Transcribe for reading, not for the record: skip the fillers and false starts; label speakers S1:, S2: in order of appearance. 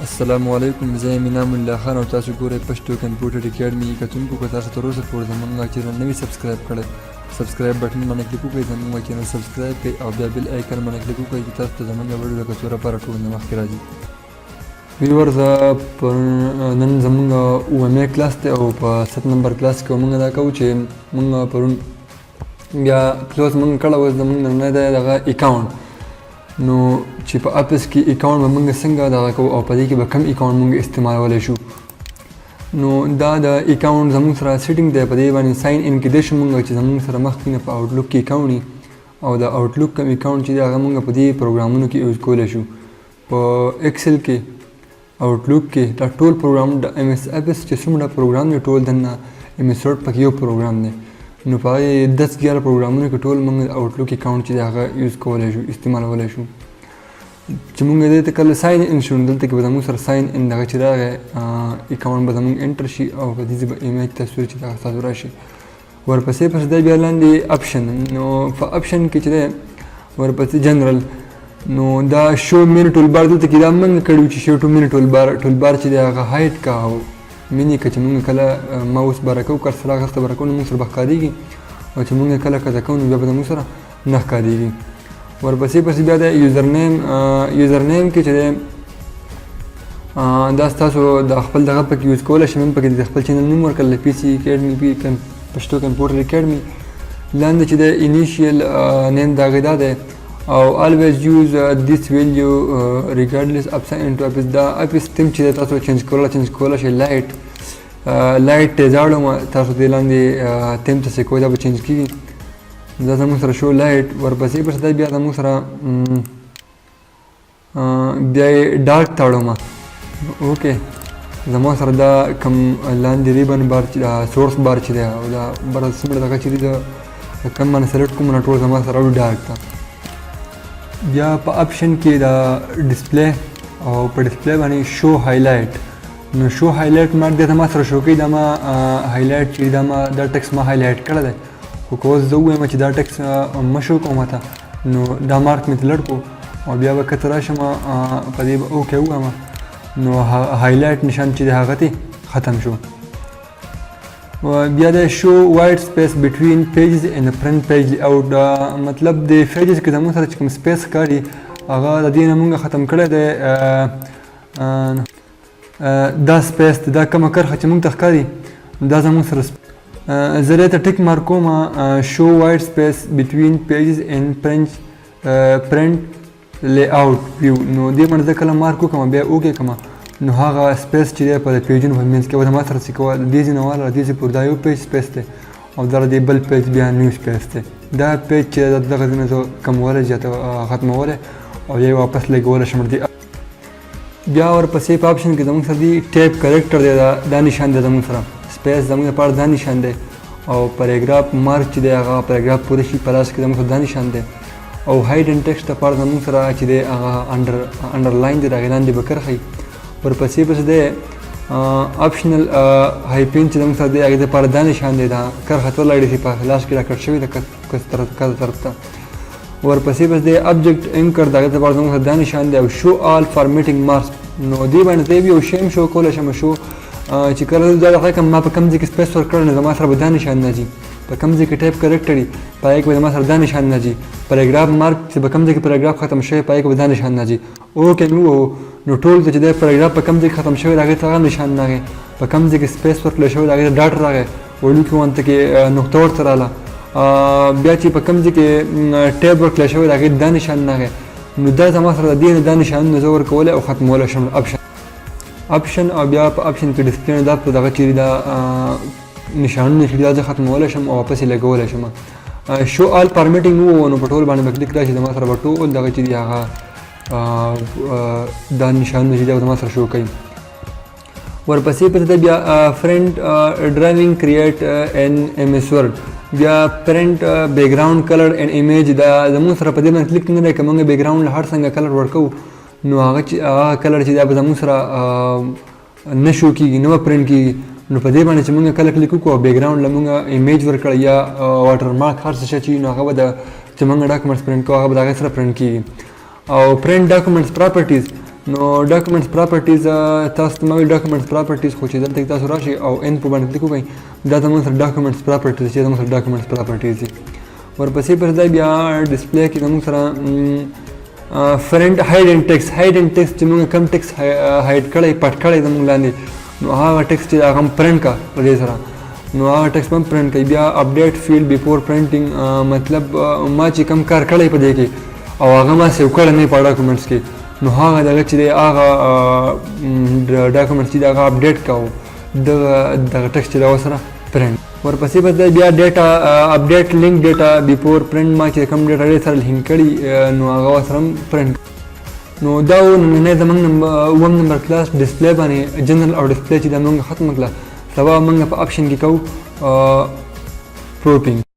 S1: السلام علیکم، زه یم انعام الله خان او تاسو ګورئ پښتو کمپیوټر اکیډمي. کتونکو که تاسو تر اوسه پورې زموږ چینل نه وي سبسکرایب کړی، سبسکرایب بټن باندې کلیک وکړئ، زموږ چینل سبسکرایب کړئ او بیا بیل آیکن باندې کلیک وکړئ چې تاسو ته زموږ ویډیو د کڅوړه لپاره ټول نه مخکې راځي. ویورز، نن زموږ اوومې کلاس دی او په 7 نمبر کلاس کې موږ دا کوو چې موږ پرون بیا کلوز موږ کړی و. زموږ نن دی دغه اکاونټ، نو چې په اپس کې اکاونټ به موږ څنګه دغه کوو او په دې کې به کوم اکاونټ موږ استعمالولی شو. نو دا د اکاونټ زموږ سره سیټینګ دی، په دې باندې ساین ان کېدای شو موږ چې زموږ سره مخکې نه په آوټلوک کې اکاونټ وي او د آوټلوک کوم اکاونټ چې دی هغه موږ په دې پروګرامونو کې یوز کولی شو. په ایکسل کې، آوټلوک کې دا ټول پروګرام د ایم ایس اپس چې څومره پروګرام دی ټول دننه ایم ایس ورډ پکې یو پروګرام دی. نو په هغې 10-11 پروګرامونو کې ټول موږ آوټلوک اکاونټ چې دی هغه یوز کولی شو، استعمالولی شو. چې موږ دې ته کله ساین ان شو، دلته کې به زموږ سره ساین ان دغه چې راغی اکاونټ به زموږ انټر شي او په دې به ایمیج تصویر چې دغه ستاسو راشي. ورپسې پس دی بیا لاندې اپشن، نو په اپشن کې چې دی ورپسې جنرل، نو دا شو مین ټولبار دلته کې دا موږ کړي چې شو مین ټولبار چې دی هغه هایټ کا او مینی که چې موږ کله ماوس به راکوو کرسر هغه ته به راکوو نو موږ سره به ښکارېږي او چې موږ کله کته کوو نو بیا به زموږ سره نه ښکارېږي. ورپسې بیا د یوزر نیم کې چې دی دا ستاسو د خپل دغه پکې یوز کولی شئ. هم پکې د خپل چینل نوم ورکړل، پی سي اکیډمي، پښتو کمپیوټر اکیډمي. لاندې چې د انیشیل نیم د هغې دا دی او always use this value regardless of sign into اپس. دا اپس تیم چې دی تاسو چینج کولی شئ. لایټ ته ځاړم، تاسو دې لاندې تیم ته څه کوئ دا به چینج کېږي. دا زموږ سره شو لایټ. ورپسې دا بیا زموږ سره بیا یې ډارک تاړم. اوکې، زما سره دا کوم لاندې ریبن بار چې دا سورس بار چې دی او دا بر څومره دغه چې دی د کوم باندې سلیکټ کوم نه ټول زما سره ډارک ته. بیا په اپشن کې دا ډسپلی او په ډسپلی باندې شو هایلایټ، نو شو هایلایټ مارک دی زما سره شو کوي. دا ما هایلایټ چې دا ما دا ټکس ما هایلایټ کړی دی، خو که اوس زه ووایم چې دا ټکس مه شو کوم ته نو دا مارک مې لړ کړو او بیا به کته راشم په دې به اوکې ووایم نو هایلایټ نشان چې دی هغه ته ختم شو. بیا د شو وایډ سپیس بټوین پیجز ان پرنټ پیج لیاوټ، مطلب د پیجز کې زموږ سره چې کوم سپیس ښکاري هغه د دې نه موږ ختم کړی دی. دا سپیس دا کومه کرښه چې موږ ته ښکاري دا زموږ سره زه دې ته ټیک مارک کوم شو وایډ سپیس بټوین پیجز ان پرنټ لیاوټ ویو. نو دې باندې زه کله مارک وکړم بیا اوکې کړم نو هغه سپیس چې دی په پیجونو په منځ کې به زما سره څه کوه د دې ځای نه واله دې ځای پورې دا یو پیج سپیس دی او دا د بل پیج بیا نیو سپیس دی. دا پیج چې دغه ځای نه زه کمولی زیاته ختمولی او یا یې واپس لګولی شم. بیا ورپسې په اپشن کې زموږ سره دی ټیپ کریکټر دی، دا نشان دی زموږ سره سپیس زموږ لپاره دا نشان دی او پاراګراف مارک چې دی هغه پاراګراف پوره شي په لاس کې زموږ سره دا نشان دی او هایډ اینډ ټیکسټ لپاره زموږ سره چې دی هغه انډرلاین دی د هغې لاندې به کرښئ. ورپسې دی اپشنل هایپین چې زموږ سره دی هغې دپاره دا نشان دی دا کرښه تورلاړې شي په لاس کې راکټ شوې ده کته طرف ته. ورپسې دی ابجیکټ انکر د هغې دپاره زموږ سره دا نشان دی او شو آل فارمیټینګ مارکس. نو دې باندې زه یو شی هم شو کولی شم شو چې کله زه دا کوم ما په کوم ځای کې سپیس ورکړی نو زما سره به دا نشان نه ځي، په کوم ځای کې ټایپ کریکټر وي په هغې کې به زما سره دا نشان نه ځي. پاراګراف مارک چې په کوم ځای کې پاراګراف ختم شوی په هغې کې به دا نشان نه ځي. اوکې مې ووهو نو ټول چې دی پاراګراف په کوم ځای کې ختم شوی د هغې ته هغه نشان راغی، په کوم ځای کې سپیس ورکړی شوی د هغې ته ډاټ راغی، وړوکي وانته کې نقطه ورته راغله. بیا چې په کوم ځای کې ټیب ورکړی شوی د هغې دا نشان راغی نو دا زما سره د دې نه دا نشانونه زه ورکولی او ختمولی شم. اپشن او بیا په اپشن کې ډسپلی نه دا په دغه چیرې دا نشانونه چې دا زه ختمولی شم او واپس یې لګولی شم. شو آل فارمیټینګ ووهو نو په ټول باندې به کلیک راشي زما سره به ټول دغه چې دی هغه دا نشانونه چې دی زما سره شو کوي. ورپسې دی بیا فرنٹ ډرایوینګ کریټ ان ایم ایس ورډ. بیا پرنٹ بیکګراؤنډ کلر اینډ ایمیج دا زموږ سره په دې باندې کلیک نه دی که موږ بیکګراؤنډ له هر څنګه کلر ورکوو نو هغه کلر چې دا به زموږ سره نه شو کېږي، نه به پرنټ کېږي. نو په دې باندې چې موږ کله کلیک وکړو او بیکګراؤنډ له موږ ایمیج ورکړی یا واټر مارک هر څه شی چې نو هغه به د چې موږ ډاکومنټس پرنټ کوو هغه به د هغې سره پرنټ کېږي. او پرنټ ډاکومنټس پراپرټیز نو ډاکومنټس پراپرټیز تاسو ته مې ډاکومنټس پراپرټیز خو چې دلته تاسو راشي او ان په باندې کلیک وکړئ دا زموږ سره ډاکومنټس پراپرټیز چې زموږ سره ډاکومنټس پراپرټیز دي ورپسې پر ځای بیا ډسپلی کې زموږ سره فرنٹ هاید اینڈ ټیکس چې موږ کم ټیکس هاید کړی پټ کړی زموږ لاندې نو هغه ټیکس چې هغه پرنټ کا په دې سره نو هغه ټیکس هم پرنټ کوي بیا اپډیټ فیلډ بیفور پرنټینګ مطلب ما چې کم کار کړی په دې کې او هغه ما سیو کړی نه په ډاکومنټس کې نو هغه دغه چې دی هغه ډاکومنټس چې هغه اپډیټ کوو دغه ټیکس چې دا ورسره پرنټ ورپسې بس بیا ډیټا اپډیټ لینک ډیټا بیفور پرنټ ما چې کوم ډیټا ډېر سره لینک کړي نو هغه ورسره هم پرنټ نو دا و نننی زموږ اووم نمبر کلاس ډسپلی باندې جنرل او ډسپلی چې دا موږ ختم کړه سبا موږ په اپشن کې کوو پروپینګ